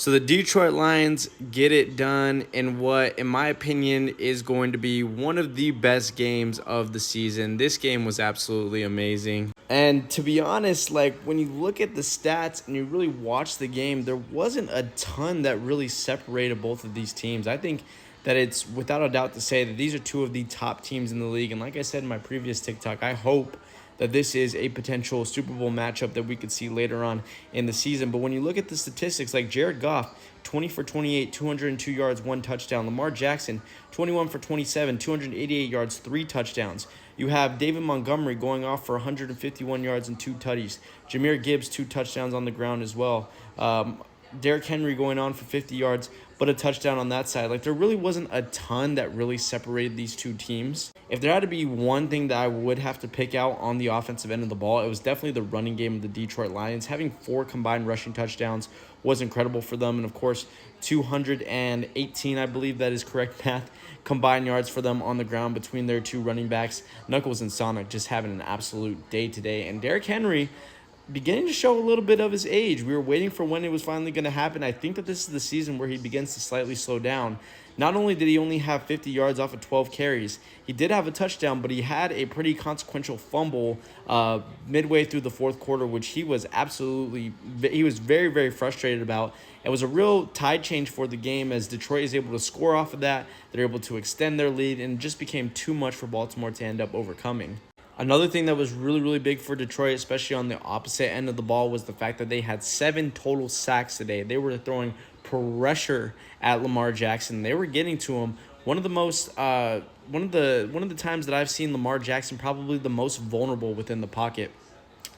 So the Detroit Lions get it done in what, in my opinion, is going to be one of the best games of the season. This game was absolutely amazing. And to be honest, like when you look at the stats and you really watch the game, there wasn't a ton that really separated both of these teams. I think that it's without a doubt to say that these are two of the top teams in the league. And like I said in my previous TikTok, I hope that this is a potential Super Bowl matchup that we could see later on in the season. But when you look at the statistics, like Jared Goff, 20 for 28, 202 yards, 1 touchdown. Lamar Jackson, 21 for 27, 288 yards, 3 touchdowns. You have David Montgomery going off for 151 yards and 2 tutties. Jahmyr Gibbs, 2 touchdowns on the ground as well. Derrick Henry going on for 50 yards, but a touchdown on that side. Like, there really wasn't a ton that really separated these two teams. If there had to be one thing that I would have to pick out on the offensive end of the ball, it was definitely the running game of the Detroit Lions. Having 4 combined rushing touchdowns was incredible for them. And, of course, 218, I believe that is correct math, combined yards for them on the ground between their two running backs. Knuckles and Sonic just having an absolute day today. And Derrick Henry beginning to show a little bit of his age. We were waiting for when it was finally going to happen. I think that this is the season where he begins to slightly slow down. Not only did he only have 50 yards off of 12 carries, he did have a touchdown, but he had a pretty consequential fumble midway through the fourth quarter, which he was very, very frustrated about. It was a real tide change for the game as Detroit is able to score off of that. They're able to extend their lead, and it just became too much for Baltimore to end up overcoming. Another thing that was really, really big for Detroit, especially on the opposite end of the ball, was the fact that they had 7 total sacks today. They were throwing pressure at Lamar Jackson. They were getting to him. One of the times that I've seen Lamar Jackson probably the most vulnerable within the pocket.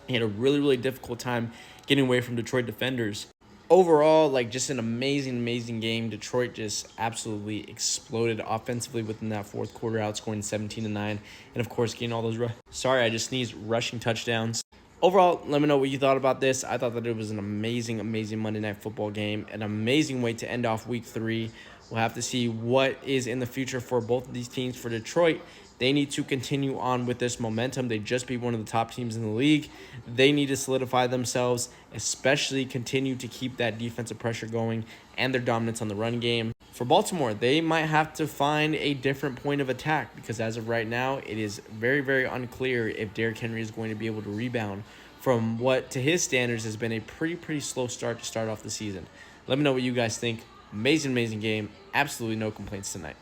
He had a really, really difficult time getting away from Detroit defenders. Overall, like, just an amazing game. Detroit just absolutely exploded offensively within that fourth quarter, outscoring 17-9, and of course getting all those rushing touchdowns. Overall, let me know what you thought about this. I thought that it was an amazing Monday Night Football game, an amazing way to end off Week 3. We'll have to see what is in the future for both of these teams. For Detroit, they need to continue on with this momentum. They just beat one of the top teams in the league. They need to solidify themselves, especially continue to keep that defensive pressure going and their dominance on the run game. For Baltimore, they might have to find a different point of attack because as of right now, it is very, very unclear if Derrick Henry is going to be able to rebound from what, to his standards, has been a pretty slow start to start off the season. Let me know what you guys think. Amazing game. Absolutely no complaints tonight.